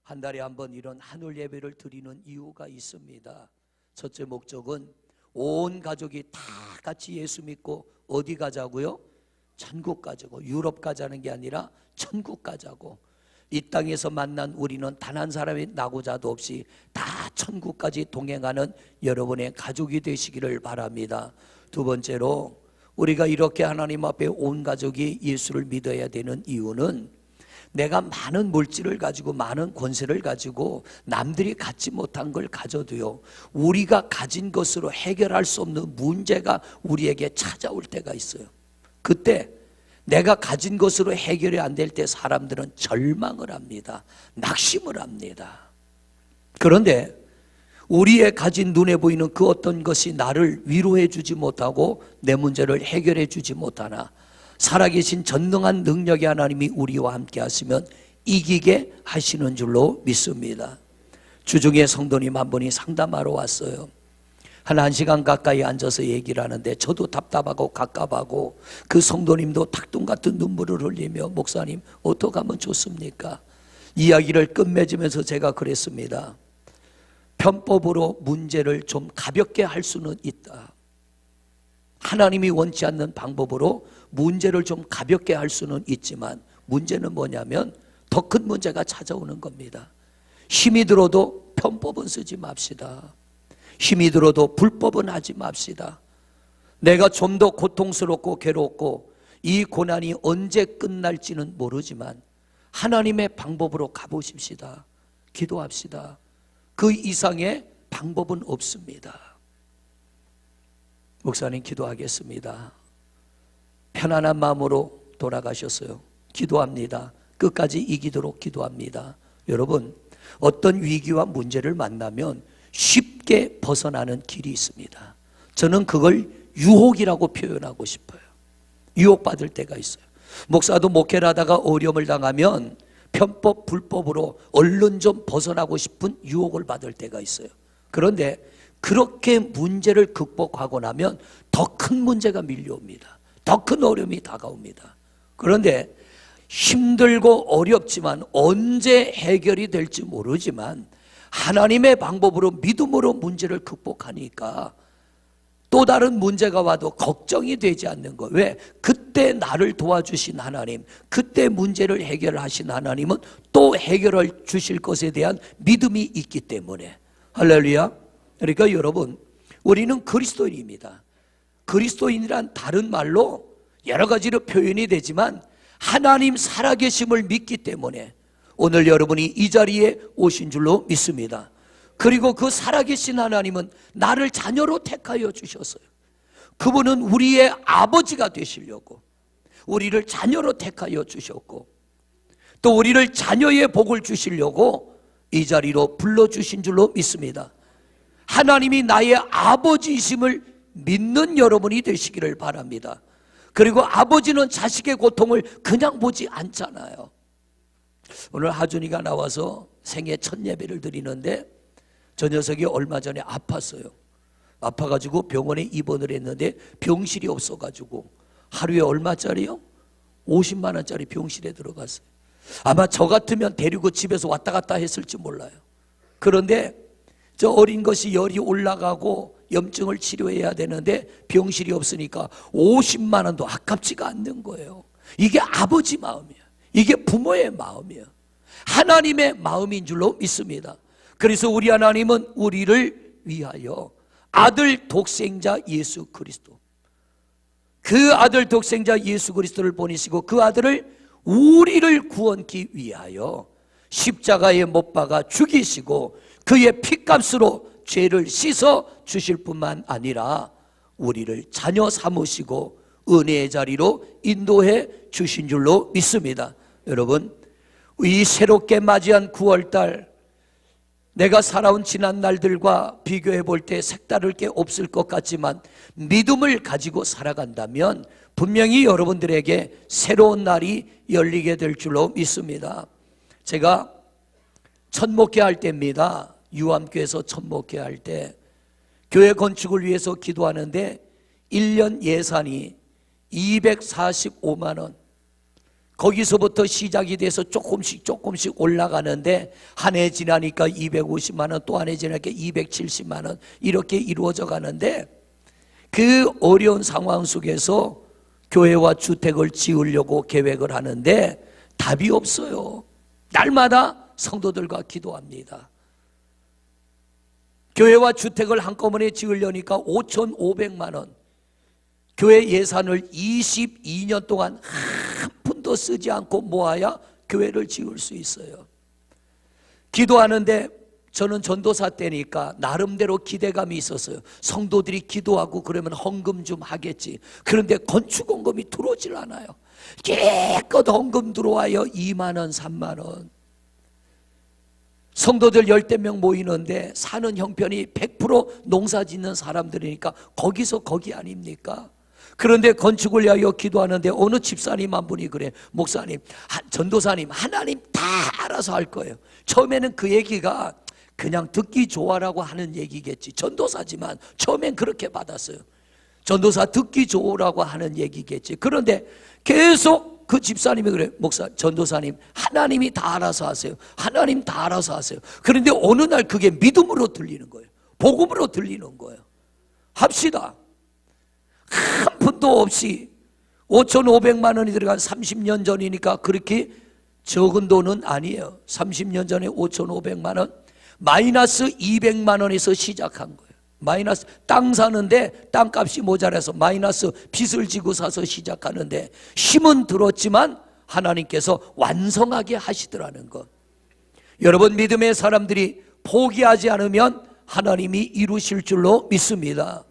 한 달에 한 번 이런 하늘 예배를 드리는 이유가 있습니다. 첫째 목적은 온 가족이 다 같이 예수 믿고 어디 가자고요? 천국 가자고. 유럽 가자는 게 아니라 천국 가자고. 이 땅에서 만난 우리는 단 한 사람이 나고자도 없이 다 천국까지 동행하는 여러분의 가족이 되시기를 바랍니다. 두 번째로 우리가 이렇게 하나님 앞에 온 가족이 예수를 믿어야 되는 이유는 내가 많은 물질을 가지고 많은 권세를 가지고 남들이 갖지 못한 걸 가져도요, 우리가 가진 것으로 해결할 수 없는 문제가 우리에게 찾아올 때가 있어요. 그때 내가 가진 것으로 해결이 안 될 때 사람들은 절망을 합니다. 낙심을 합니다. 그런데 우리의 가진 눈에 보이는 그 어떤 것이 나를 위로해 주지 못하고 내 문제를 해결해 주지 못하나 살아계신 전능한 능력의 하나님이 우리와 함께 하시면 이기게 하시는 줄로 믿습니다. 주중에 성도님 한 분이 상담하러 왔어요. 한 1시간 가까이 앉아서 얘기를 하는데 저도 답답하고 갑갑하고 그 성도님도 닭똥 같은 눈물을 흘리며 목사님 어떻게 하면 좋습니까? 이야기를 끝맺으면서 제가 그랬습니다. 편법으로 문제를 좀 가볍게 할 수는 있다. 하나님이 원치 않는 방법으로 문제를 좀 가볍게 할 수는 있지만 문제는 뭐냐면 더 큰 문제가 찾아오는 겁니다. 힘이 들어도 편법은 쓰지 맙시다. 힘이 들어도 불법은 하지 맙시다. 내가 좀 더 고통스럽고 괴롭고 이 고난이 언제 끝날지는 모르지만 하나님의 방법으로 가보십시다. 기도합시다. 그 이상의 방법은 없습니다. 목사님 기도하겠습니다. 편안한 마음으로 돌아가셨어요. 기도합니다. 끝까지 이기도록 기도합니다. 여러분, 어떤 위기와 문제를 만나면 쉽게 벗어나는 길이 있습니다. 저는 그걸 유혹이라고 표현하고 싶어요. 유혹받을 때가 있어요. 목사도 목회를 하다가 어려움을 당하면 편법, 불법으로 얼른 좀 벗어나고 싶은 유혹을 받을 때가 있어요. 그런데 그렇게 문제를 극복하고 나면 더 큰 문제가 밀려옵니다. 더 큰 어려움이 다가옵니다. 그런데 힘들고 어렵지만 언제 해결이 될지 모르지만 하나님의 방법으로 믿음으로 문제를 극복하니까 또 다른 문제가 와도 걱정이 되지 않는 거. 왜? 그때 나를 도와주신 하나님, 그때 문제를 해결하신 하나님은 또 해결해 주실 것에 대한 믿음이 있기 때문에. 할렐루야. 그러니까 여러분, 우리는 그리스도인입니다. 그리스도인이란 다른 말로 여러 가지로 표현이 되지만 하나님 살아계심을 믿기 때문에 오늘 여러분이 이 자리에 오신 줄로 믿습니다. 그리고 그 살아계신 하나님은 나를 자녀로 택하여 주셨어요. 그분은 우리의 아버지가 되시려고 우리를 자녀로 택하여 주셨고 또 우리를 자녀의 복을 주시려고 이 자리로 불러주신 줄로 믿습니다. 하나님이 나의 아버지이심을 믿는 여러분이 되시기를 바랍니다. 그리고 아버지는 자식의 고통을 그냥 보지 않잖아요. 오늘 하준이가 나와서 생애 첫 예배를 드리는데 저 녀석이 얼마 전에 아팠어요. 아파가지고 병원에 입원을 했는데 병실이 없어가지고 하루에 얼마짜리요? 50만 원짜리 병실에 들어갔어요. 아마 저 같으면 데리고 집에서 왔다 갔다 했을지 몰라요. 그런데 저 어린 것이 열이 올라가고 염증을 치료해야 되는데 병실이 없으니까 50만 원도 아깝지가 않는 거예요. 이게 아버지 마음이에요. 이게 부모의 마음이에요. 하나님의 마음인 줄로 믿습니다. 그래서 우리 하나님은 우리를 위하여 아들 독생자 예수 그리스도, 그 아들 독생자 예수 그리스도를 보내시고 그 아들을 우리를 구원하기 위하여 십자가에 못 박아 죽이시고 그의 피값으로 죄를 씻어 주실 뿐만 아니라 우리를 자녀 삼으시고 은혜의 자리로 인도해 주신 줄로 믿습니다. 여러분, 이 새롭게 맞이한 9월달 내가 살아온 지난 날들과 비교해 볼 때 색다를 게 없을 것 같지만 믿음을 가지고 살아간다면 분명히 여러분들에게 새로운 날이 열리게 될 줄로 믿습니다. 제가 첫 목회할 때입니다. 유암교에서 첫 목회할 때 교회 건축을 위해서 기도하는데 1년 예산이 245만 원. 거기서부터 시작이 돼서 조금씩 올라가는데 한 해 지나니까 250만 원, 또 한 해 지나니까 270만 원 이렇게 이루어져 가는데 그 어려운 상황 속에서 교회와 주택을 지으려고 계획을 하는데 답이 없어요. 날마다 성도들과 기도합니다. 교회와 주택을 한꺼번에 지으려니까 5,500만 원, 교회 예산을 22년 동안 한 푼도 쓰지 않고 모아야 교회를 지을 수 있어요. 기도하는데 저는 전도사 때니까 나름대로 기대감이 있었어요. 성도들이 기도하고 그러면 헌금 좀 하겠지. 그런데 건축 헌금이 들어오질 않아요. 깨끗 헌금 들어와요. 2만 원, 3만 원. 성도들 10대 명 모이는데 사는 형편이 100% 농사 짓는 사람들이니까 거기서 거기 아닙니까? 그런데 건축을 위하여 기도하는데 어느 집사님 한 분이 그래, 목사님, 전도사님, 하나님 다 알아서 할 거예요. 처음에는 그 얘기가 그냥 듣기 좋아라고 하는 얘기겠지. 전도사지만 처음엔 그렇게 받았어요. 전도사 듣기 좋으라고 하는 얘기겠지. 그런데 계속 그 집사님이 그래, 목사, 전도사님, 하나님이 다 알아서 하세요. 하나님 다 알아서 하세요. 그런데 어느 날 그게 믿음으로 들리는 거예요. 복음으로 들리는 거예요. 합시다. 한 푼도 없이 5,500만 원이 들어간 30년 전이니까 그렇게 적은 돈은 아니에요. 30년 전에 5,500만 원, 마이너스 200만 원에서 시작한 거예요. 마이너스, 땅 사는데 땅값이 모자라서 마이너스 빚을 지고 사서 시작하는데 힘은 들었지만 하나님께서 완성하게 하시더라는 것. 여러분, 믿음의 사람들이 포기하지 않으면 하나님이 이루실 줄로 믿습니다.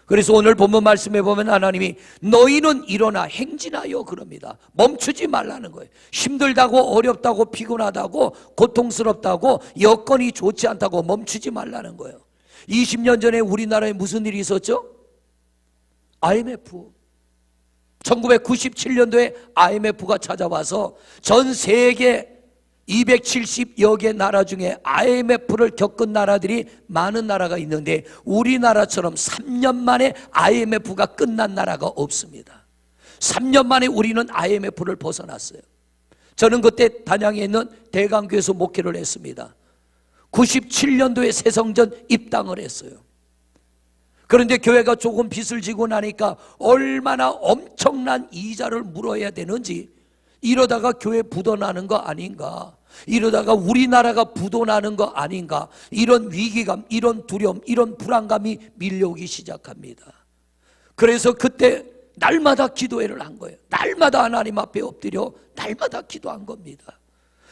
그래서 오늘 본문 말씀에 보면 하나님이 너희는 일어나 행진하여 그럽니다. 멈추지 말라는 거예요. 힘들다고, 어렵다고, 피곤하다고, 고통스럽다고, 여건이 좋지 않다고 멈추지 말라는 거예요. 20년 전에 우리나라에 무슨 일이 있었죠? IMF. 1997년도에 IMF가 찾아와서 전 세계 270여 개 나라 중에 IMF를 겪은 나라들이 많은 나라가 있는데 우리나라처럼 3년 만에 IMF가 끝난 나라가 없습니다. 3년 만에 우리는 IMF를 벗어났어요. 저는 그때 단양에 있는 대강교회에서 목회를 했습니다. 97년도에 새성전 입당을 했어요. 그런데 교회가 조금 빚을 지고 나니까 얼마나 엄청난 이자를 물어야 되는지, 이러다가 교회 부도나는 거 아닌가, 이러다가 우리나라가 부도나는 거 아닌가, 이런 위기감, 이런 두려움, 이런 불안감이 밀려오기 시작합니다. 그래서 그때 날마다 기도회를 한 거예요. 날마다 하나님 앞에 엎드려 날마다 기도한 겁니다.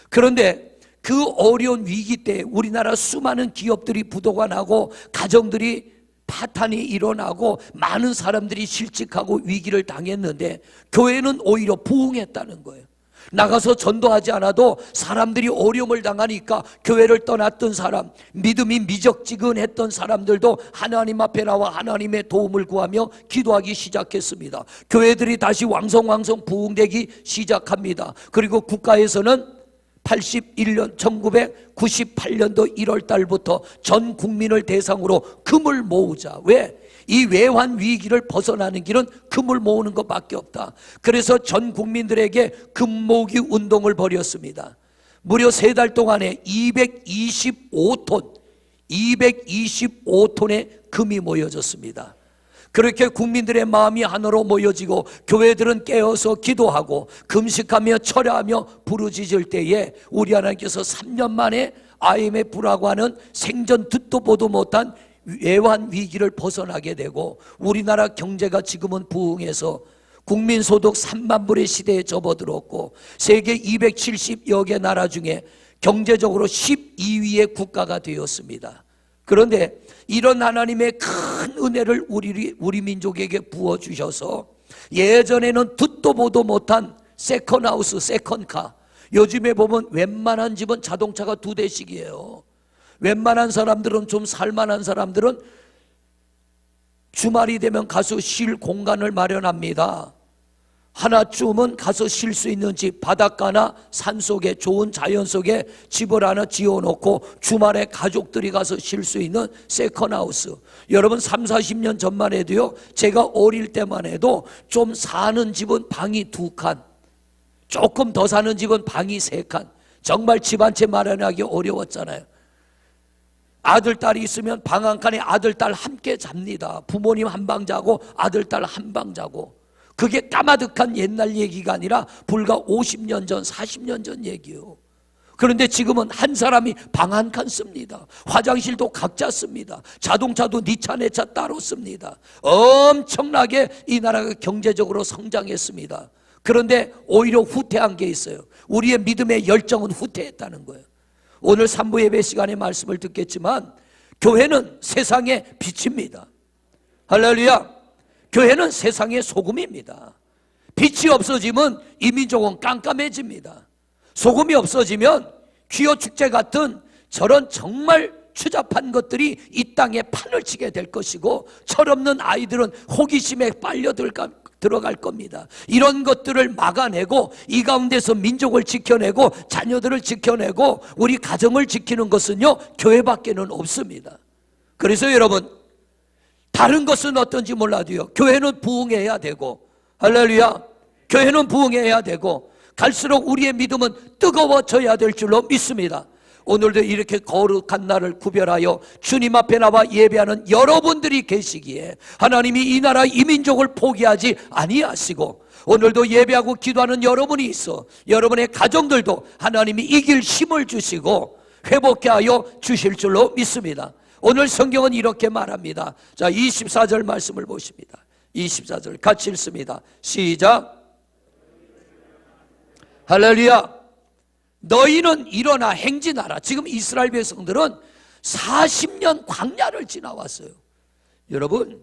그런데 그 어려운 위기 때 우리나라 수많은 기업들이 부도가 나고 가정들이 파탄이 일어나고 많은 사람들이 실직하고 위기를 당했는데 교회는 오히려 부흥했다는 거예요. 나가서 전도하지 않아도 사람들이 어려움을 당하니까 교회를 떠났던 사람, 믿음이 미적지근했던 사람들도 하나님 앞에 나와 하나님의 도움을 구하며 기도하기 시작했습니다. 교회들이 다시 왕성왕성 부흥되기 시작합니다. 그리고 국가에서는 1998년도 1월 달부터 전 국민을 대상으로 금을 모으자. 왜? 이 외환 위기를 벗어나는 길은 금을 모으는 것밖에 없다. 그래서 전 국민들에게 금 모으기 운동을 벌였습니다. 무려 3달 동안에 225톤의 금이 모여졌습니다. 그렇게 국민들의 마음이 하나로 모여지고 교회들은 깨어서 기도하고 금식하며 철야하며 부르짖을 때에 우리 하나님께서 3년 만에 IMF라고 하는 생전 듣도 보도 못한 외환 위기를 벗어나게 되고 우리나라 경제가 지금은 부흥해서 국민소득 3만 불의 시대에 접어들었고 세계 270여 개 나라 중에 경제적으로 12위의 국가가 되었습니다. 그런데 이런 하나님의 큰 은혜를 우리 민족에게 부어주셔서 예전에는 듣도 보도 못한 세컨하우스, 세컨카, 요즘에 보면 웬만한 집은 자동차가 2대씩이에요. 웬만한 사람들은, 좀 살만한 사람들은 주말이 되면 가서 쉴 공간을 마련합니다. 하나쯤은 가서 쉴 수 있는 집, 바닷가나 산속에 좋은 자연 속에 집을 하나 지어놓고 주말에 가족들이 가서 쉴 수 있는 세컨하우스. 여러분 3, 40년 전만 해도요, 제가 어릴 때만 해도 좀 사는 집은 방이 2칸, 조금 더 사는 집은 방이 3칸. 정말 집 한 채 마련하기 어려웠잖아요. 아들, 딸이 있으면 방 한 칸에 아들, 딸 함께 잡니다. 부모님 한 방 자고 아들, 딸 한 방 자고. 그게 까마득한 옛날 얘기가 아니라 불과 50년 전, 40년 전 얘기예요. 그런데 지금은 한 사람이 방 한 칸 씁니다. 화장실도 각자 씁니다. 자동차도 네 차, 내 차 따로 씁니다. 엄청나게 이 나라가 경제적으로 성장했습니다. 그런데 오히려 후퇴한 게 있어요. 우리의 믿음의 열정은 후퇴했다는 거예요. 오늘 3부 예배 시간에 말씀을 듣겠지만 교회는 세상의 빛입니다. 할렐루야. 교회는 세상의 소금입니다. 빛이 없어지면 이 민족은 깜깜해집니다. 소금이 없어지면 귀요 축제 같은 저런 정말 추잡한 것들이 이 땅에 판을 치게 될 것이고, 철없는 아이들은 호기심에 빨려 들어갈 겁니다. 이런 것들을 막아내고 이 가운데서 민족을 지켜내고 자녀들을 지켜내고 우리 가정을 지키는 것은요, 교회밖에는 없습니다. 그래서 여러분, 다른 것은 어떤지 몰라도요, 교회는 부흥해야 되고, 할렐루야, 교회는 부흥해야 되고, 갈수록 우리의 믿음은 뜨거워져야 될 줄로 믿습니다. 오늘도 이렇게 거룩한 날을 구별하여 주님 앞에 나와 예배하는 여러분들이 계시기에 하나님이 이 나라 이 민족을 포기하지 아니하시고, 오늘도 예배하고 기도하는 여러분이 있어 여러분의 가정들도 하나님이 이길 힘을 주시고 회복케 하여 주실 줄로 믿습니다. 오늘 성경은 이렇게 말합니다. 자, 24절 말씀을 보십니다. 24절 같이 읽습니다. 시작. 할렐루야. 너희는 일어나 행진하라. 지금 이스라엘 백성들은 40년 광야를 지나왔어요. 여러분,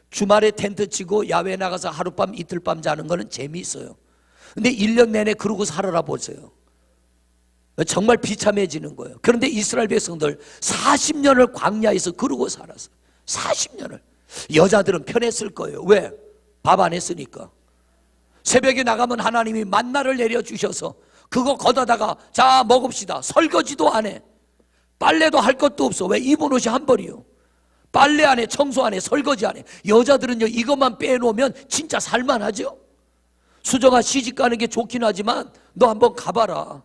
주말에 텐트 치고 야외 나가서 하룻밤 이틀밤 자는 거는 재미있어요. 근데 1년 내내 그러고 살아라 보세요. 정말 비참해지는 거예요. 그런데 이스라엘 백성들 40년을 광야에서 그러고 살았어요. 40년을. 여자들은 편했을 거예요. 왜? 밥 안 했으니까. 새벽에 나가면 하나님이 만나를 내려주셔서 그거 걷어다가 자 먹읍시다. 설거지도 안 해. 빨래도 할 것도 없어. 왜? 입은 옷이 한 벌이요. 빨래 안 해, 청소 안 해, 설거지 안 해. 여자들은요, 이것만 빼놓으면 진짜 살만하죠. 수정아, 시집 가는 게 좋긴 하지만 너 한번 가봐라.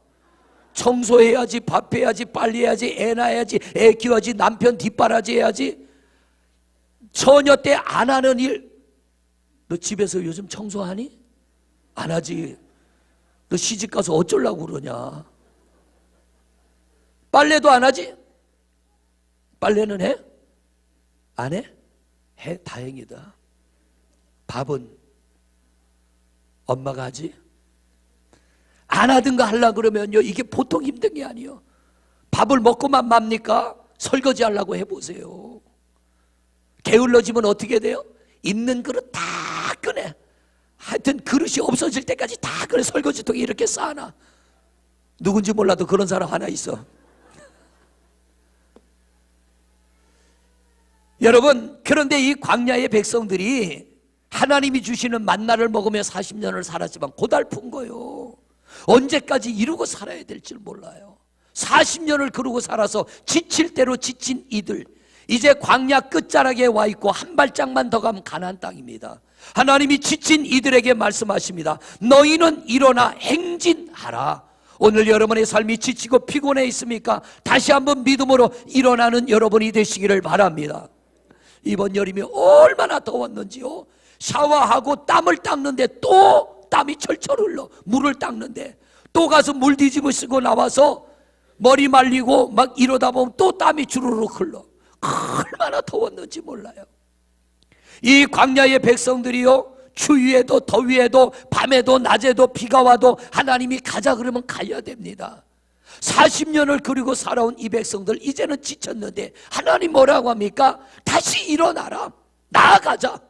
청소해야지, 밥해야지, 빨래해야지, 애 낳아야지, 애 키워야지, 남편 뒷바라지 해야지. 처녀 때 안 하는 일, 너 집에서 요즘 청소하니? 안 하지. 너 시집 가서 어쩌려고 그러냐? 빨래도 안 하지? 빨래는 해? 안 해? 해? 다행이다. 밥은 엄마가 하지? 안 하든가 하려고 그러면요, 이게 보통 힘든 게 아니에요. 밥을 먹고만 맙니까? 설거지 하려고 해보세요. 게을러지면 어떻게 돼요? 있는 그릇 다 꺼내. 하여튼 그릇이 없어질 때까지 다 그래 설거지통에 이렇게 쌓아놔. 누군지 몰라도 그런 사람 하나 있어. 여러분, 그런데 이 광야의 백성들이 하나님이 주시는 만나를 먹으며 40년을 살았지만 고달픈 거예요. 언제까지 이루고 살아야 될지 몰라요. 40년을 그러고 살아서 지칠 대로 지친 이들, 이제 광야 끝자락에 와 있고 한 발짝만 더 가면 가나안 땅입니다. 하나님이 지친 이들에게 말씀하십니다. 너희는 일어나 행진하라. 오늘 여러분의 삶이 지치고 피곤해 있습니까? 다시 한번 믿음으로 일어나는 여러분이 되시기를 바랍니다. 이번 여름이 얼마나 더웠는지요. 샤워하고 땀을 닦는데 또 땀이 철철 흘러. 물을 닦는데 또 가서 물 뒤집어 쓰고 나와서 머리 말리고 막 이러다 보면 또 땀이 주르륵 흘러. 얼마나 더웠는지 몰라요. 이 광야의 백성들이요, 추위에도 더위에도 밤에도 낮에도 비가 와도 하나님이 가자 그러면 가야 됩니다. 40년을 그리고 살아온 이 백성들 이제는 지쳤는데 하나님 뭐라고 합니까? 다시 일어나라, 나아가자.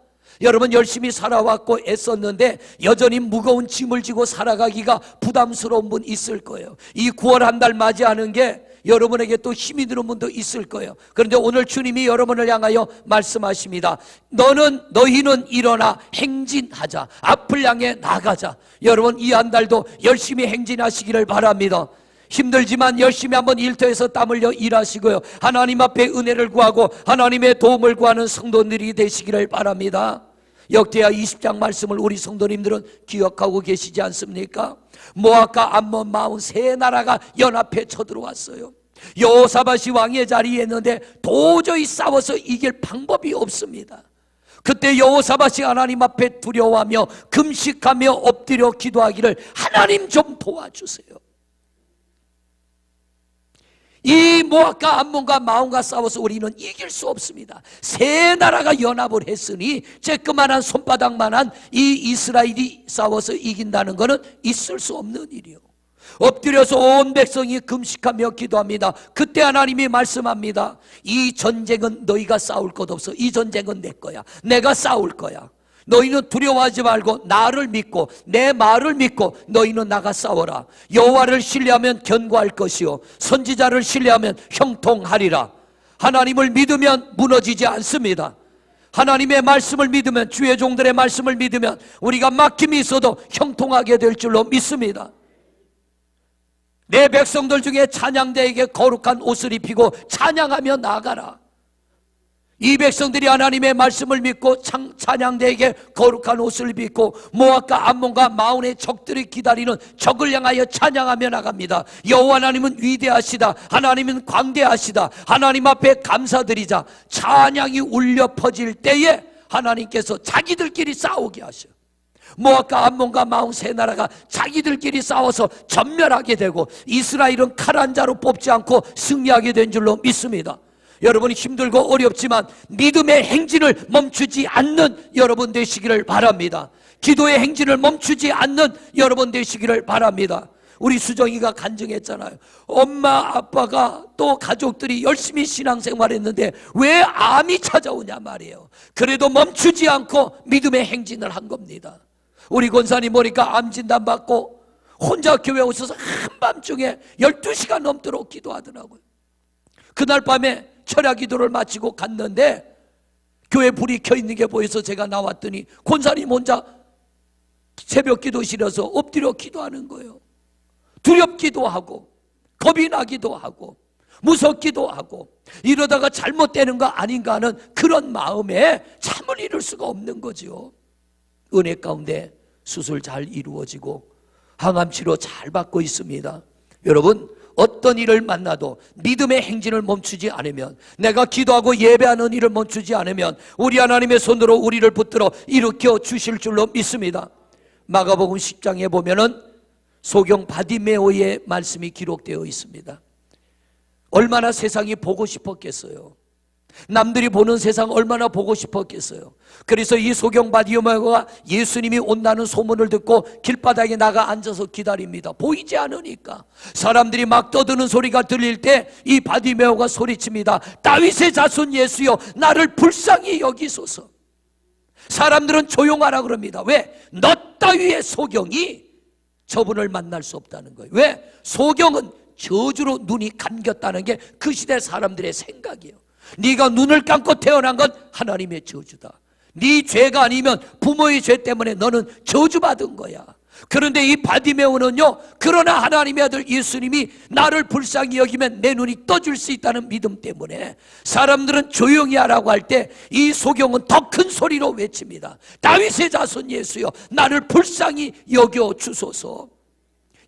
여러분, 열심히 살아왔고 애썼는데 여전히 무거운 짐을 지고 살아가기가 부담스러운 분 있을 거예요. 이 9월 한 달 맞이하는 게 여러분에게 또 힘이 드는 분도 있을 거예요. 그런데 오늘 주님이 여러분을 향하여 말씀하십니다. 너희는 일어나 행진하자. 앞을 향해 나가자. 여러분, 이 한 달도 열심히 행진하시기를 바랍니다. 힘들지만 열심히 한번 일터에서 땀 흘려 일하시고요, 하나님 앞에 은혜를 구하고 하나님의 도움을 구하는 성도들이 되시기를 바랍니다. 역대하 20장 말씀을 우리 성도님들은 기억하고 계시지 않습니까? 모압과 암몬 마온 세 나라가 연합해 쳐들어왔어요. 여호사밧이 왕의 자리에 있는데 도저히 싸워서 이길 방법이 없습니다. 그때 여호사밧이 하나님 앞에 두려워하며 금식하며 엎드려 기도하기를, 하나님 좀 도와주세요. 이 모압과 암몬과 마온과 싸워서 우리는 이길 수 없습니다. 세 나라가 연합을 했으니 쬐끄만한 손바닥만한 이 이스라엘이 싸워서 이긴다는 것은 있을 수 없는 일이요. 엎드려서 온 백성이 금식하며 기도합니다. 그때 하나님이 말씀합니다. 이 전쟁은 너희가 싸울 것 없어. 이 전쟁은 내 거야. 내가 싸울 거야. 너희는 두려워하지 말고 나를 믿고 내 말을 믿고 너희는 나가 싸워라. 여호와를 신뢰하면 견고할 것이요 선지자를 신뢰하면 형통하리라. 하나님을 믿으면 무너지지 않습니다. 하나님의 말씀을 믿으면, 주의 종들의 말씀을 믿으면 우리가 막힘이 있어도 형통하게 될 줄로 믿습니다. 내 백성들 중에 찬양대에게 거룩한 옷을 입히고 찬양하며 나아가라. 이 백성들이 하나님의 말씀을 믿고 찬양대에게 거룩한 옷을 입고 모압과 암몬과 마온의 적들이 기다리는 적을 향하여 찬양하며 나갑니다. 여호와 하나님은 위대하시다. 하나님은 광대하시다. 하나님 앞에 감사드리자. 찬양이 울려 퍼질 때에 하나님께서 자기들끼리 싸우게 하셔요. 모압과 암몬과 마온 세 나라가 자기들끼리 싸워서 전멸하게 되고 이스라엘은 칼 한 자로 뽑지 않고 승리하게 된 줄로 믿습니다. 여러분이 힘들고 어렵지만 믿음의 행진을 멈추지 않는 여러분 되시기를 바랍니다. 기도의 행진을 멈추지 않는 여러분 되시기를 바랍니다. 우리 수정이가 간증했잖아요. 엄마 아빠가 또 가족들이 열심히 신앙생활했는데 왜 암이 찾아오냐 말이에요. 그래도 멈추지 않고 믿음의 행진을 한 겁니다. 우리 권사님 보니까 암 진단 받고 혼자 교회 오셔서 한밤중에 12시간 넘도록 기도하더라고요. 그날 밤에 철야 기도를 마치고 갔는데 교회 불이 켜 있는 게 보여서 제가 나왔더니 권사님 혼자 새벽 기도실에서 엎드려 기도하는 거예요. 두렵기도 하고 겁이 나기도 하고 무섭기도 하고 이러다가 잘못되는 거 아닌가 하는 그런 마음에 잠을 이룰 수가 없는 거죠. 은혜 가운데 수술 잘 이루어지고 항암 치료 잘 받고 있습니다. 여러분, 어떤 일을 만나도 믿음의 행진을 멈추지 않으면, 내가 기도하고 예배하는 일을 멈추지 않으면 우리 하나님의 손으로 우리를 붙들어 일으켜 주실 줄로 믿습니다. 마가복음 10장에 보면은 소경 바디메오의 말씀이 기록되어 있습니다. 얼마나 세상이 보고 싶었겠어요. 남들이 보는 세상 얼마나 보고 싶었겠어요. 그래서 이 소경 바디메오가 예수님이 온다는 소문을 듣고 길바닥에 나가 앉아서 기다립니다. 보이지 않으니까. 사람들이 막 떠드는 소리가 들릴 때 이 바디메오가 소리칩니다. 다윗의 자손 예수여, 나를 불쌍히 여기소서. 사람들은 조용하라 그럽니다. 왜? 너 따위의 소경이 저분을 만날 수 없다는 거예요. 왜? 소경은 저주로 눈이 감겼다는 게 그 시대 사람들의 생각이에요. 네가 눈을 감고 태어난 건 하나님의 저주다. 네 죄가 아니면 부모의 죄 때문에 너는 저주받은 거야. 그런데 이 바디메오는요, 그러나 하나님의 아들 예수님이 나를 불쌍히 여기면 내 눈이 떠질 수 있다는 믿음 때문에 사람들은 조용히 하라고 할 때 이 소경은 더 큰 소리로 외칩니다. 다윗의 자손 예수여, 나를 불쌍히 여겨 주소서.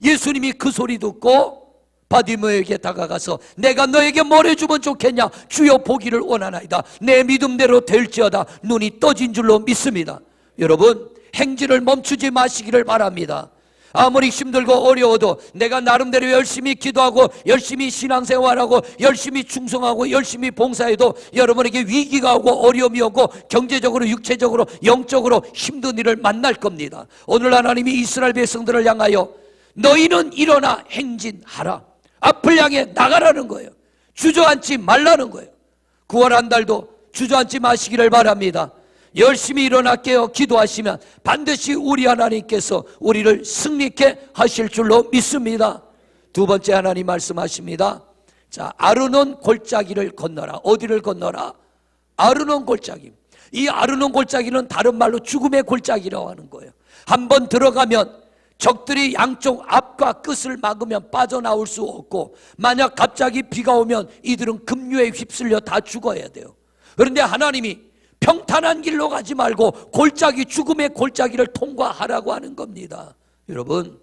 예수님이 그 소리 듣고 바디메오에게 다가가서 내가 너에게 뭘 해주면 좋겠냐? 주여, 보기를 원하나이다. 내 믿음대로 될지어다. 눈이 떠진 줄로 믿습니다. 여러분, 행진을 멈추지 마시기를 바랍니다. 아무리 힘들고 어려워도 내가 나름대로 열심히 기도하고 열심히 신앙생활하고 열심히 충성하고 열심히 봉사해도 여러분에게 위기가 오고 어려움이 오고 경제적으로 육체적으로 영적으로 힘든 일을 만날 겁니다. 오늘 하나님이 이스라엘 백성들을 향하여 너희는 일어나 행진하라, 앞을 향해 나가라는 거예요. 주저앉지 말라는 거예요. 9월 한 달도 주저앉지 마시기를 바랍니다. 열심히 일어나 깨어 기도하시면 반드시 우리 하나님께서 우리를 승리케 하실 줄로 믿습니다. 두 번째 하나님 말씀하십니다. 자, 아르논 골짜기를 건너라. 어디를 건너라? 아르논 골짜기. 이 아르논 골짜기는 다른 말로 죽음의 골짜기라고 하는 거예요. 한번 들어가면 적들이 양쪽 앞과 끝을 막으면 빠져나올 수 없고, 만약 갑자기 비가 오면 이들은 급류에 휩쓸려 다 죽어야 돼요. 그런데 하나님이 평탄한 길로 가지 말고 골짜기, 죽음의 골짜기를 통과하라고 하는 겁니다. 여러분,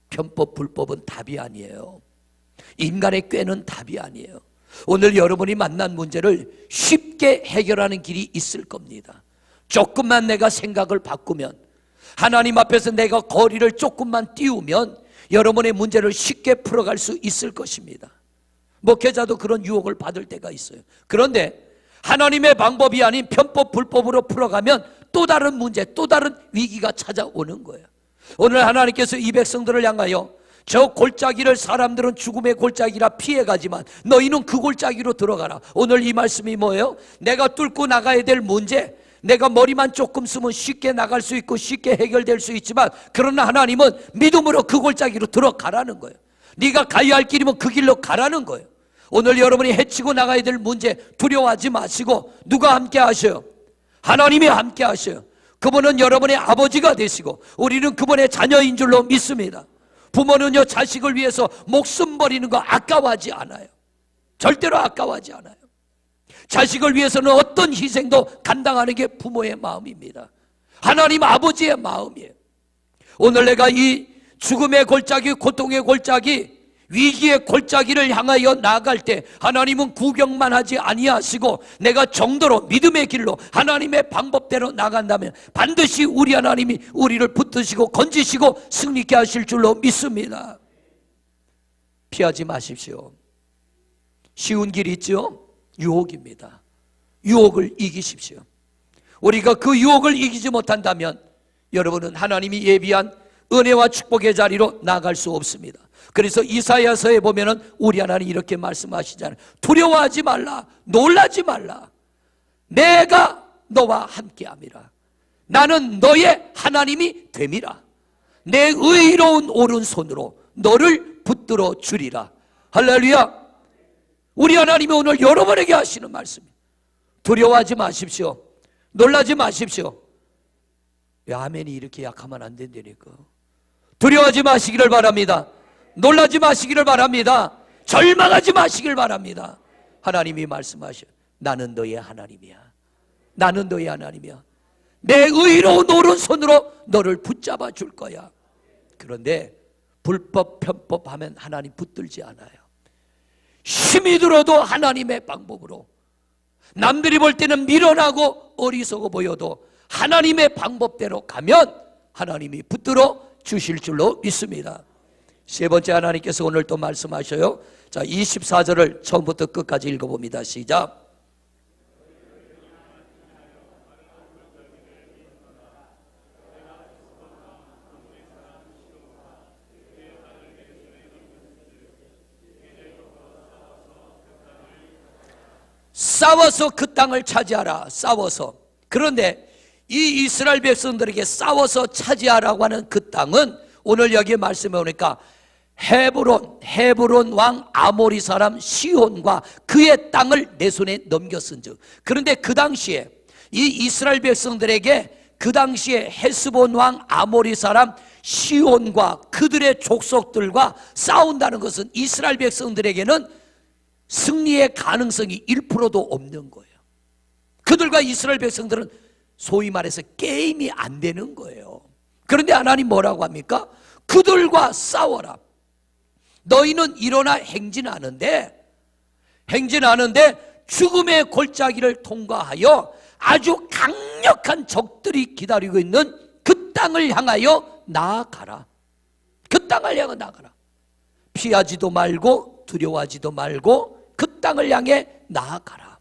편법, 불법은 답이 아니에요. 인간의 꾀는 답이 아니에요. 오늘 여러분이 만난 문제를 쉽게 해결하는 길이 있을 겁니다. 조금만 내가 생각을 바꾸면, 하나님 앞에서 내가 거리를 조금만 띄우면 여러분의 문제를 쉽게 풀어갈 수 있을 것입니다. 목회자도 그런 유혹을 받을 때가 있어요. 그런데 하나님의 방법이 아닌 편법, 불법으로 풀어가면 또 다른 문제, 또 다른 위기가 찾아오는 거예요. 오늘 하나님께서 이 백성들을 향하여 저 골짜기를 사람들은 죽음의 골짜기라 피해가지만 너희는 그 골짜기로 들어가라. 오늘 이 말씀이 뭐예요? 내가 뚫고 나가야 될 문제, 내가 머리만 조금 쓰면 쉽게 나갈 수 있고 쉽게 해결될 수 있지만, 그러나 하나님은 믿음으로 그 골짜기로 들어가라는 거예요. 네가 가야 할 길이면 그 길로 가라는 거예요. 오늘 여러분이 헤치고 나가야 될 문제 두려워하지 마시고, 누가 함께 하셔요? 하나님이 함께 하셔요. 그분은 여러분의 아버지가 되시고 우리는 그분의 자녀인 줄로 믿습니다. 부모는요, 자식을 위해서 목숨 버리는 거 아까워하지 않아요. 절대로 아까워하지 않아요. 자식을 위해서는 어떤 희생도 감당하는 게 부모의 마음입니다. 하나님 아버지의 마음이에요. 오늘 내가 이 죽음의 골짜기, 고통의 골짜기, 위기의 골짜기를 향하여 나아갈 때 하나님은 구경만 하지 아니하시고 내가 정도로 믿음의 길로 하나님의 방법대로 나간다면 반드시 우리 하나님이 우리를 붙드시고 건지시고 승리케 하실 줄로 믿습니다. 피하지 마십시오. 쉬운 길이 있죠? 유혹입니다. 유혹을 이기십시오. 우리가 그 유혹을 이기지 못한다면 여러분은 하나님이 예비한 은혜와 축복의 자리로 나아갈 수 없습니다. 그래서 이사야서에 보면은 우리 하나님 이렇게 말씀하시잖아요. 두려워하지 말라, 놀라지 말라. 내가 너와 함께함이라. 나는 너의 하나님이 됨이라. 내 의로운 오른손으로 너를 붙들어 주리라. 할렐루야. 우리 하나님이 오늘 여러분에게 하시는 말씀입니다. 두려워하지 마십시오. 놀라지 마십시오. 아멘이 이렇게 약하면 안 된다니까. 두려워하지 마시기를 바랍니다. 놀라지 마시기를 바랍니다. 절망하지 마시기를 바랍니다. 하나님이 말씀하셔. 나는 너의 하나님이야. 나는 너의 하나님이야. 내 의로운 오른손으로 너를 붙잡아 줄 거야. 그런데 불법, 편법 하면 하나님 붙들지 않아요. 힘이 들어도 하나님의 방법으로, 남들이 볼 때는 미련하고 어리석어 보여도 하나님의 방법대로 가면 하나님이 붙들어 주실 줄로 믿습니다. 세 번째, 하나님께서 오늘 또 말씀하셔요. 자, 24절을 처음부터 끝까지 읽어봅니다. 시작. 싸워서 그 땅을 차지하라. 싸워서. 그런데 이 이스라엘 백성들에게 싸워서 차지하라고 하는 그 땅은 오늘 여기에 말씀해 보니까 헤브론 왕 아모리 사람 시혼과 그의 땅을 내 손에 넘겼은즉. 그런데 그 당시에 이 이스라엘 백성들에게 그 당시에 헤스본 왕 아모리 사람 시혼과 그들의 족속들과 싸운다는 것은 이스라엘 백성들에게는 승리의 가능성이 1%도 없는 거예요. 그들과 이스라엘 백성들은 소위 말해서 게임이 안 되는 거예요. 그런데 하나님 뭐라고 합니까? 그들과 싸워라. 너희는 일어나 행진하는데 죽음의 골짜기를 통과하여 아주 강력한 적들이 기다리고 있는 그 땅을 향하여 나아가라. 그 땅을 향해 나아가라. 피하지도 말고 두려워하지도 말고 그 땅을 향해 나아가라.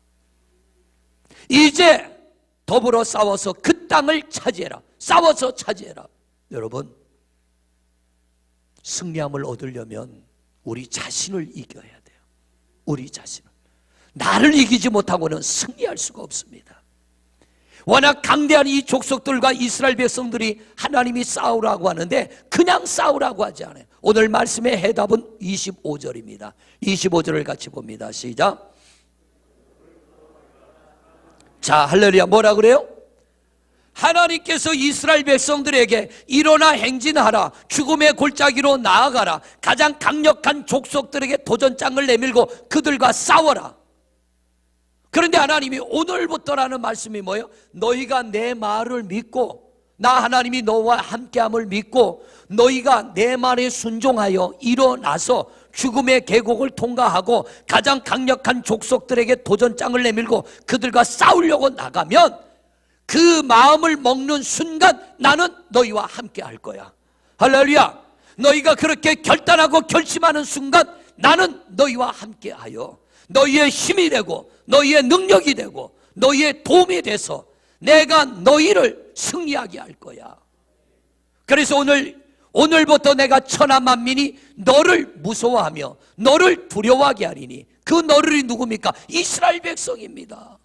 이제 더불어 싸워서 그 땅을 차지해라. 싸워서 차지해라. 여러분, 승리함을 얻으려면 우리 자신을 이겨야 돼요. 우리 자신을. 나를 이기지 못하고는 승리할 수가 없습니다. 워낙 강대한 이 족속들과 이스라엘 백성들이 하나님이 싸우라고 하는데 그냥 싸우라고 하지 않아요. 오늘 말씀의 해답은 25절입니다. 25절을 같이 봅니다. 시작. 자, 할렐루야. 뭐라 그래요? 하나님께서 이스라엘 백성들에게 일어나 행진하라. 죽음의 골짜기로 나아가라. 가장 강력한 족속들에게 도전장을 내밀고 그들과 싸워라. 그런데 하나님이 오늘부터라는 말씀이 뭐예요? 너희가 내 말을 믿고, 나 하나님이 너와 함께함을 믿고 너희가 내 말에 순종하여 일어나서 죽음의 계곡을 통과하고 가장 강력한 족속들에게 도전장을 내밀고 그들과 싸우려고 나가면 그 마음을 먹는 순간 나는 너희와 함께 할 거야. 할렐루야. 너희가 그렇게 결단하고 결심하는 순간 나는 너희와 함께 하여 너희의 힘이 되고 너희의 능력이 되고 너희의 도움이 돼서 내가 너희를 승리하게 할 거야. 그래서 오늘부터 내가 천하 만민이 너를 무서워하며 너를 두려워하게 하리니, 그 너를이 누굽니까? 이스라엘 백성입니다.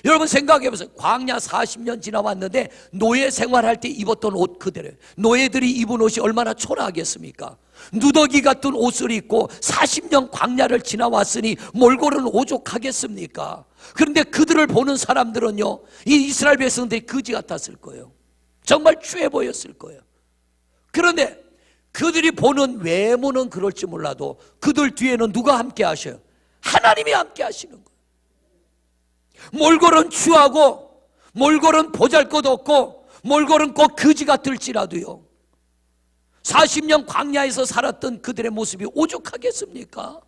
여러분 생각해 보세요. 광야 40년 지나왔는데 노예 생활할 때 입었던 옷 그대로예요. 노예들이 입은 옷이 얼마나 초라하겠습니까? 누더기 같은 옷을 입고 40년 광야를 지나왔으니 몰골은 오죽하겠습니까? 그런데 그들을 보는 사람들은요, 이 이스라엘 백성들이 거지 같았을 거예요. 정말 추해 보였을 거예요. 그런데 그들이 보는 외모는 그럴지 몰라도 그들 뒤에는 누가 함께 하셔요? 하나님이 함께 하시는 거예요. 몰골은 추하고 몰골은 보잘것없고 몰골은 꼭 거지 같을지라도요, 40년 광야에서 살았던 그들의 모습이 오죽하겠습니까?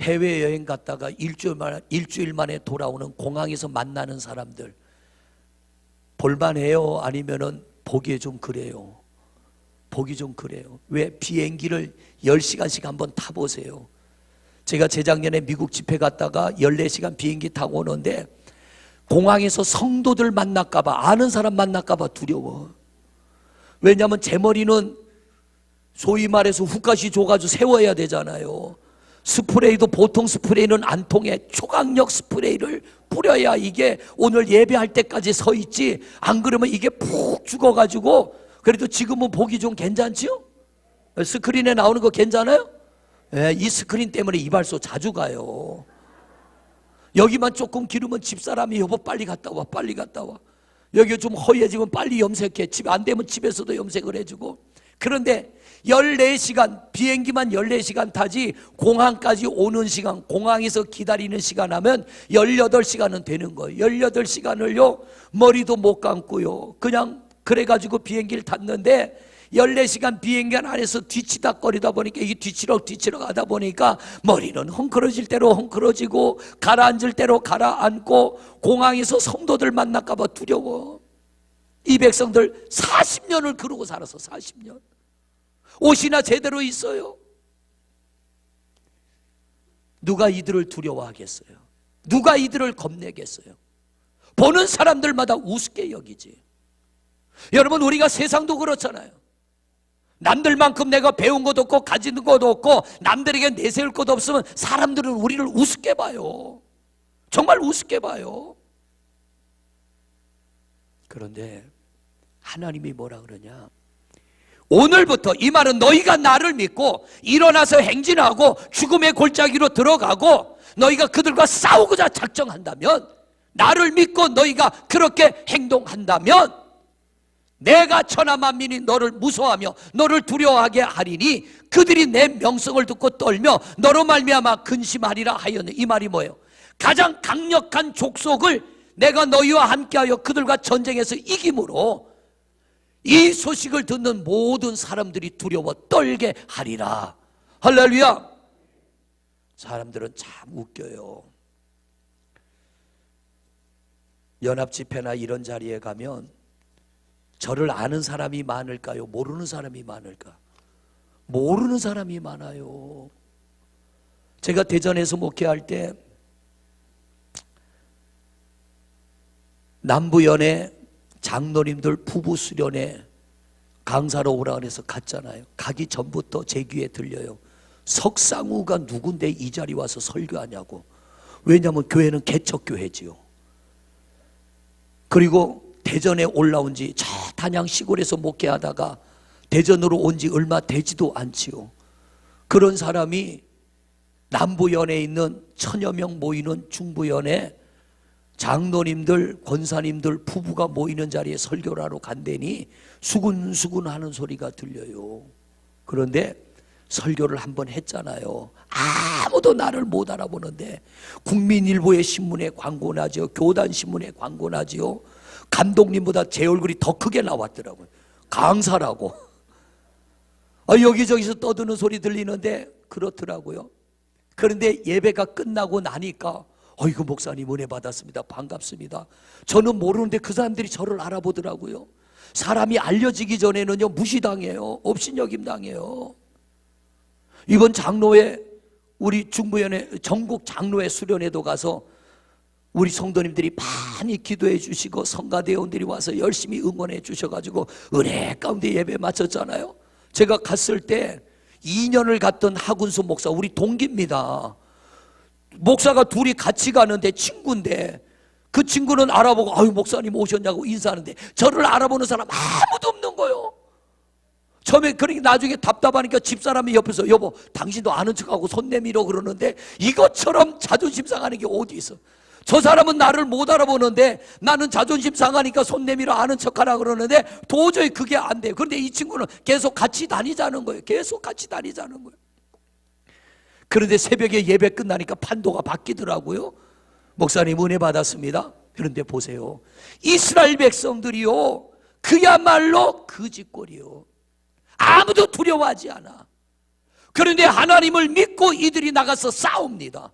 해외여행 갔다가 일주일 만에 돌아오는 공항에서 만나는 사람들 볼만해요? 아니면은 보기에 좀 그래요? 보기 좀 그래요. 왜? 비행기를 10시간씩 한번 타보세요. 제가 재작년에 미국 집회 갔다가 14시간 비행기 타고 오는데 공항에서 성도들 만날까봐, 아는 사람 만날까봐 두려워. 왜냐하면 제 머리는 소위 말해서 훅가시 줘가지고 세워야 되잖아요. 스프레이도 보통 스프레이는 안 통해. 초강력 스프레이를 뿌려야 이게 오늘 예배할 때까지 서 있지, 안 그러면 이게 푹 죽어가지고. 그래도 지금은 보기 좀 괜찮지요? 스크린에 나오는 거 괜찮아요? 네, 이 스크린 때문에 이발소 자주 가요. 여기만 조금 기르면 집사람이 여보 빨리 갔다 와, 빨리 갔다 와. 여기 좀 허해지면 빨리 염색해. 집 안 되면 집에서도 염색을 해주고. 그런데 14시간, 비행기만 14시간 타지 공항까지 오는 시간, 공항에서 기다리는 시간 하면 18시간은 되는 거예요. 18시간을요 머리도 못 감고요 그냥 그래가지고 비행기를 탔는데 14시간 비행기 안에서 뒤치다거리다 보니까 이게 뒤치럭 하다 보니까 머리는 헝클어질 대로 헝클어지고 가라앉을 대로 가라앉고 공항에서 성도들 만날까 봐 두려워. 이 백성들 40년을 그러고 살아서 40년 옷이나 제대로 있어요? 누가 이들을 두려워하겠어요? 누가 이들을 겁내겠어요? 보는 사람들마다 우습게 여기지. 여러분, 우리가 세상도 그렇잖아요. 남들만큼 내가 배운 것도 없고 가지는 것도 없고 남들에게 내세울 것도 없으면 사람들은 우리를 우습게 봐요. 정말 우습게 봐요. 그런데 하나님이 뭐라 그러냐? 오늘부터, 이 말은 너희가 나를 믿고 일어나서 행진하고 죽음의 골짜기로 들어가고 너희가 그들과 싸우고자 작정한다면, 나를 믿고 너희가 그렇게 행동한다면 내가 천하 만민이 너를 무서워하며 너를 두려워하게 하리니 그들이 내 명성을 듣고 떨며 너로 말미암아 근심하리라 하였네. 이 말이 뭐예요? 가장 강력한 족속을 내가 너희와 함께하여 그들과 전쟁에서 이김으로 이 소식을 듣는 모든 사람들이 두려워 떨게 하리라. 할렐루야. 사람들은 참 웃겨요. 연합집회나 이런 자리에 가면 저를 아는 사람이 많을까요? 모르는 사람이 많을까? 모르는 사람이 많아요. 제가 대전에서 목회할 때 남부연에 장로님들 부부 수련회 강사로 오라 그래서 갔잖아요. 가기 전부터 제 귀에 들려요. 석상우가 누군데 이 자리 와서 설교하냐고. 왜냐하면 교회는 개척교회지요. 그리고 대전에 올라온 지 저 단양 시골에서 목회하다가 대전으로 온 지 얼마 되지도 않지요. 그런 사람이 남부연에 있는 1000여 명 모이는 중부연에 장로님들, 권사님들 부부가 모이는 자리에 설교를 하러 간다니 수군수군 하는 소리가 들려요. 그런데 설교를 한번 했잖아요. 아무도 나를 못 알아보는데 국민일보의 신문에 광고 나죠. 교단 신문에 광고 나죠. 감독님보다 제 얼굴이 더 크게 나왔더라고요. 강사라고. 여기저기서 떠드는 소리 들리는데 그렇더라고요. 그런데 예배가 끝나고 나니까 어이구 목사님 은혜 받았습니다. 반갑습니다. 저는 모르는데 그 사람들이 저를 알아보더라고요. 사람이 알려지기 전에는요 무시당해요. 업신여김당해요. 이번 장로회 우리 중부연회 전국 장로회 수련회도 가서 우리 성도님들이 많이 기도해 주시고 성가대원들이 와서 열심히 응원해 주셔가지고 은혜 가운데 예배 마쳤잖아요. 제가 갔을 때 2년을 갔던 하군수 목사, 우리 동기입니다. 목사가 둘이 같이 가는데 친구인데 그 친구는 알아보고 아유 목사님 오셨냐고 인사하는데 저를 알아보는 사람 아무도 없는 거예요. 처음에 그러니까 나중에 답답하니까 집사람이 옆에서 여보 당신도 아는 척하고 손 내밀어 그러는데 이것처럼 자존심 상하는 게 어디 있어. 저 사람은 나를 못 알아보는데 나는 자존심 상하니까 손 내밀어 아는 척하라 그러는데 도저히 그게 안 돼요. 그런데 이 친구는 계속 같이 다니자는 거예요. 계속 같이 다니자는 거예요. 그런데 새벽에 예배 끝나니까 판도가 바뀌더라고요. 목사님 은혜 받았습니다. 그런데 보세요. 이스라엘 백성들이요 그야말로 거짓골이요. 아무도 두려워하지 않아. 그런데 하나님을 믿고 이들이 나가서 싸웁니다.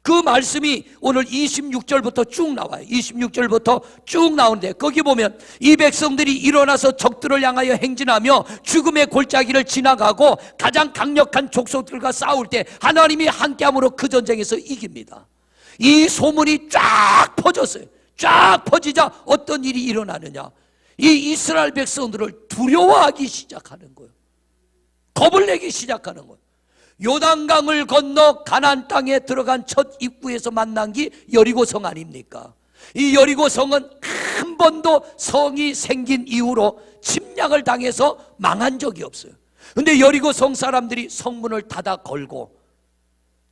그 말씀이 오늘 26절부터 쭉 나와요. 26절부터 쭉 나오는데 거기 보면 이 백성들이 일어나서 적들을 향하여 행진하며 죽음의 골짜기를 지나가고 가장 강력한 족속들과 싸울 때 하나님이 함께함으로 그 전쟁에서 이깁니다. 이 소문이 쫙 퍼졌어요. 쫙 퍼지자 어떤 일이 일어나느냐, 이 이스라엘 백성들을 두려워하기 시작하는 거예요. 겁을 내기 시작하는 거예요. 요단강을 건너 가나안 땅에 들어간 첫 입구에서 만난 게 여리고성 아닙니까? 이 여리고성은 한 번도 성이 생긴 이후로 침략을 당해서 망한 적이 없어요. 근데 여리고성 사람들이 성문을 닫아 걸고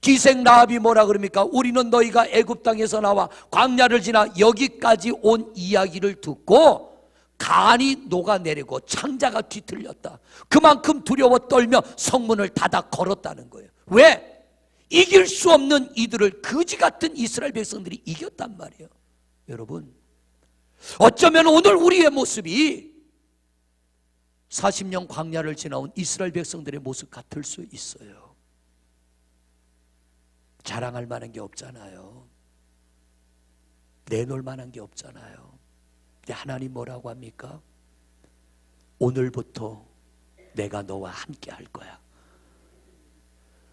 기생 라합이 뭐라 그럽니까? 우리는 너희가 애굽 땅에서 나와 광야를 지나 여기까지 온 이야기를 듣고 간이 녹아내리고 창자가 뒤틀렸다. 그만큼 두려워 떨며 성문을 닫아 걸었다는 거예요. 왜? 이길 수 없는 이들을 거지 같은 이스라엘 백성들이 이겼단 말이에요. 여러분, 어쩌면 오늘 우리의 모습이 40년 광야를 지나온 이스라엘 백성들의 모습 같을 수 있어요. 자랑할 만한 게 없잖아요. 내놓을 만한 게 없잖아요. 근데 하나님 뭐라고 합니까? 오늘부터 내가 너와 함께 할 거야.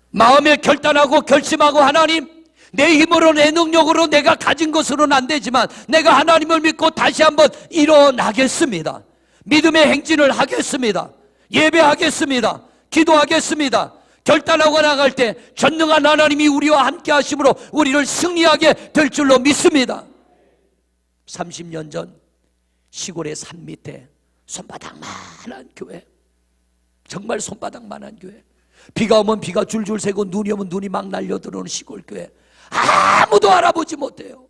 마음에 결단하고 결심하고 하나님, 내 힘으로 내 능력으로 내가 가진 것으로는 안 되지만 내가 하나님을 믿고 다시 한번 일어나겠습니다. 믿음의 행진을 하겠습니다. 예배하겠습니다. 기도하겠습니다. 결단하고 나갈 때 전능한 하나님이 우리와 함께 하심으로 우리를 승리하게 될 줄로 믿습니다. 30년 전 시골의 산 밑에 손바닥만한 교회, 정말 손바닥만한 교회, 비가 오면 비가 줄줄 새고 눈이 오면 눈이 막 날려 들어오는 시골 교회, 아무도 알아보지 못해요.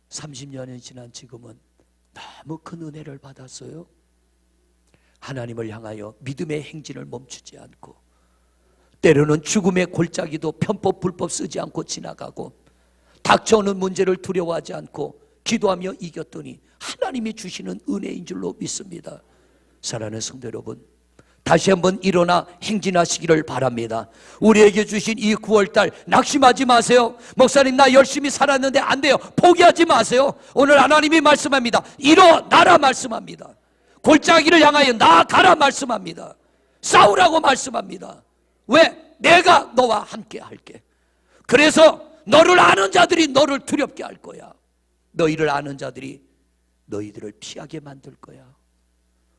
30년이 지난 지금은 너무 큰 은혜를 받았어요. 하나님을 향하여 믿음의 행진을 멈추지 않고 때로는 죽음의 골짜기도 편법 불법 쓰지 않고 지나가고 닥쳐오는 문제를 두려워하지 않고 기도하며 이겼더니 하나님이 주시는 은혜인 줄로 믿습니다. 사랑하는 성도 여러분, 다시 한번 일어나 행진하시기를 바랍니다. 우리에게 주신 이 9월달 낙심하지 마세요. 목사님 나 열심히 살았는데 안 돼요. 포기하지 마세요. 오늘 하나님이 말씀합니다. 일어나라 말씀합니다. 골짜기를 향하여 나아가라 말씀합니다. 싸우라고 말씀합니다. 왜? 내가 너와 함께 할게. 그래서 너를 아는 자들이 너를 두렵게 할 거야. 너희를 아는 자들이 너희들을 피하게 만들 거야.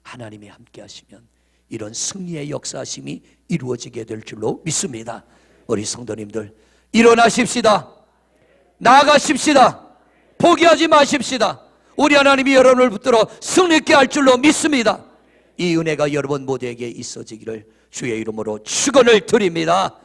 하나님이 함께 하시면 이런 승리의 역사하심이 이루어지게 될 줄로 믿습니다. 우리 성도님들 일어나십시다. 나아가십시다. 포기하지 마십시다. 우리 하나님이 여러분을 붙들어 승리있게 할 줄로 믿습니다. 이 은혜가 여러분 모두에게 있어지기를 주의 이름으로 축원을 드립니다.